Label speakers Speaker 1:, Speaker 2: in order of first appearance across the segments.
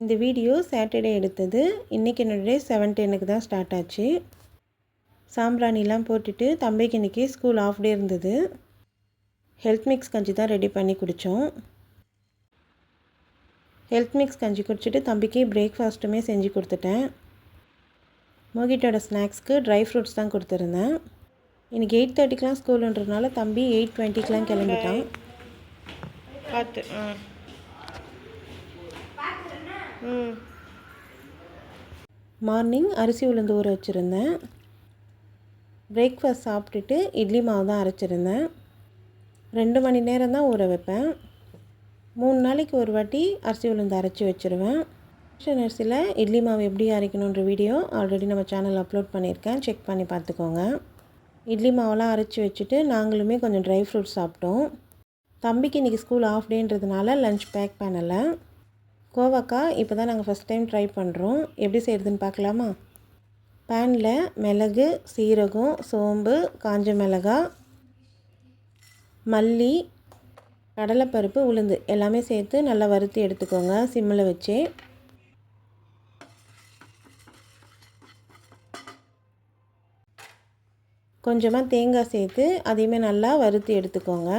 Speaker 1: இந்த video Saturday எடுத்தது. இன்றைக்கி என்னோட டே 7:10க்கு தான் ஸ்டார்ட் ஆச்சு. சாம்பிராணிலாம் போட்டுட்டு தம்பிக்கு இன்றைக்கி ஸ்கூல் ஆஃப் டே இருந்தது. ஹெல்த் மிக்ஸ் கஞ்சி தான் ரெடி பண்ணி குடித்தோம். ஹெல்த் மிக்ஸ் கஞ்சி குடிச்சிட்டு தம்பிக்கு பிரேக்ஃபாஸ்ட்டுமே செஞ்சு கொடுத்துட்டேன். மோகிட்டோட ஸ்நாக்ஸ்க்கு ட்ரை ஃப்ரூட்ஸ் தான் கொடுத்துருந்தேன். இன்றைக்கி 8:30க்கெலாம் ஸ்கூலுன்றதுனால தம்பி 8:20க்கெலாம் கிளம்பிட்டான். பார்த்து மார்னிங் அரிசி உளுந்து ஊற வச்சுருந்தேன். பிரேக்ஃபாஸ்ட் சாப்பிட்டுட்டு இட்லி மாவு தான் அரைச்சிருந்தேன். 2 மணி நேரம் தான் ஊற வைப்பேன். 3 நாளைக்கு ஒரு வாட்டி அரிசி உளுந்து அரைச்சி வச்சுருவேன். ரேஷன் அரிசியில் இட்லி மாவு எப்படி அரைக்கணுன்ற வீடியோ ஆல்ரெடி நம்ம சேனல் அப்லோட் பண்ணியிருக்கேன். செக் பண்ணி பார்த்துக்கோங்க. இட்லி மாவெல்லாம் அரைச்சி வச்சுட்டு நாங்களுமே கொஞ்சம் ட்ரை ஃப்ரூட்ஸ் சாப்பிட்டோம். தம்பிக்கு இன்றைக்கி ஸ்கூல் ஆஃப் டேன்றதுனால லஞ்ச் பேக் பண்ணலை. கோவக்காய் இப்போ தான் நாங்கள் ஃபஸ்ட் டைம் ட்ரை பண்ணுறோம். எப்படி செய்கிறதுன்னு பார்க்கலாமா? பேனில் மிளகு, சீரகம், சோம்பு, காஞ்ச மிளகாய், மல்லி, கடலைப்பருப்பு, உளுந்து எல்லாமே சேர்த்து நல்லா வறுத்து எடுத்துக்கோங்க சிம்மில் வச்சு. கொஞ்சமாக தேங்காய் சேர்த்து அதையுமே நல்லா வறுத்து எடுத்துக்கோங்க.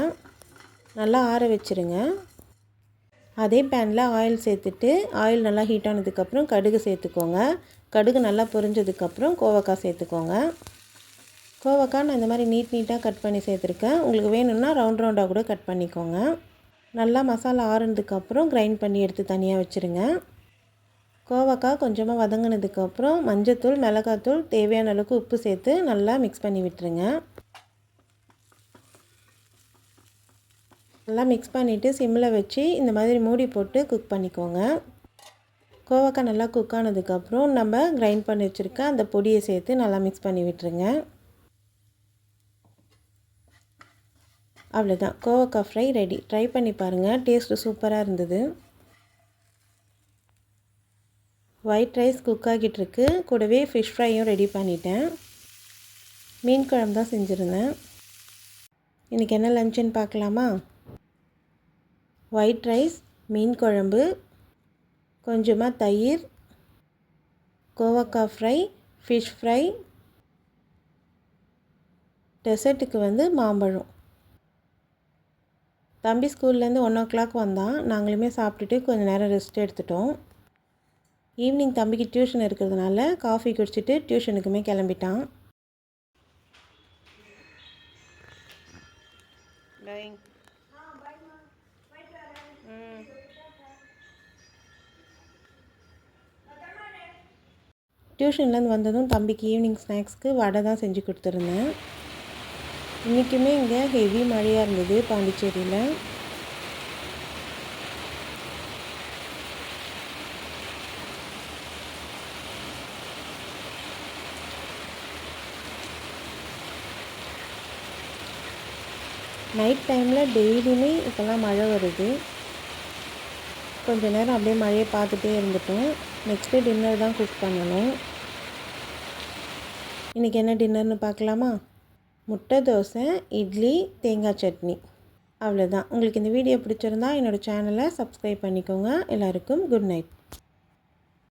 Speaker 1: நல்லா ஆற வச்சுருங்க. அதே பேனில் ஆயில் சேர்த்துட்டு ஆயில் நல்லா ஹீட் ஆனதுக்கப்புறம் கடுகு சேர்த்துக்கோங்க. கடுகு நல்லா பொரிஞ்சதுக்கப்புறம் கோவக்காய் சேர்த்துக்கோங்க. கோவக்காய் நான் இந்த மாதிரி நீட்டாக கட் பண்ணி சேர்த்துருக்கேன். உங்களுக்கு வேணும்னா ரவுண்டாக கூட கட் பண்ணிக்கோங்க. நல்லா மசாலா ஆறுனதுக்கப்புறம் கிரைண்ட் பண்ணி எடுத்து தனியாக வச்சுருங்க. கோவக்காய் கொஞ்சமாக வதங்கினதுக்கப்புறம் மஞ்சத்தூள், மிளகாத்தூள், தேவையான அளவுக்கு உப்பு சேர்த்து நல்லா மிக்ஸ் பண்ணி விட்டுருங்க. நல்லா மிக்ஸ் பண்ணிவிட்டு சிம்மில் வச்சு இந்த மாதிரி மூடி போட்டு குக் பண்ணிக்கோங்க. கோவக்காய் நல்லா குக் ஆனதுக்கப்புறம் நம்ம கிரைண்ட் பண்ணி வச்சுருக்க அந்த பொடியை சேர்த்து நல்லா மிக்ஸ் பண்ணி விட்டுருங்க. அவ்வளோதான், கோவக்காய் ஃப்ரை ரெடி. ட்ரை பண்ணி பாருங்கள், டேஸ்ட்டு சூப்பராக இருந்தது. ஒயிட் ரைஸ் குக் ஆகிட்டுருக்கு. கூடவே ஃபிஷ் ஃப்ரையும் ரெடி பண்ணிட்டேன். மீன் குழம்பு தான் செஞ்சுருந்தேன். இன்றைக்கி என்ன லஞ்சுன்னு பார்க்கலாமா? ஒயிட் ரைஸ், மீன் குழம்பு, கொஞ்சமாக தயிர், கோவக்காய் ஃப்ரை, ஃபிஷ் ஃப்ரை, டெசர்ட்டுக்கு மாம்பழம். தம்பி ஸ்கூல்லேருந்து 1:00 வந்தான். நாங்களுமே சாப்பிட்டுட்டு கொஞ்சம் நேரம் ரெஸ்ட் எடுத்துட்டோம். ஈவினிங் தம்பிக்கு டியூஷன் இருக்கிறதுனால காஃபி குடிச்சிட்டு டியூஷனுக்குமே கிளம்பிட்டான். டியூஷன்லேருந்து வந்ததும் தம்பிக்கு ஈவினிங் ஸ்நாக்ஸ்க்கு வடை தான் செஞ்சு கொடுத்துருந்தேன். இன்றைக்குமே இங்கே ஹெவி மழையாக இருந்தது பாண்டிச்சேரியில். நைட் டைமில் டெய்லியுமே இப்போல்லாம் மழை வருது. கொஞ்ச நேரம் அப்படியே மழையை பார்த்துட்டே இருந்துட்டோம். நெக்ஸ்ட்டு டின்னர் தான் குக் பண்ணணும். இன்றைக்கி என்ன டின்னர்னு பார்க்கலாமா? முட்டை தோசை, இட்லி, தேங்காய் சட்னி. அவ்வளோதான். உங்களுக்கு இந்த வீடியோ பிடிச்சிருந்தா என்னோடய சேனலை சப்ஸ்கிரைப் பண்ணிக்கோங்க. எல்லாருக்கும் குட் நைட்.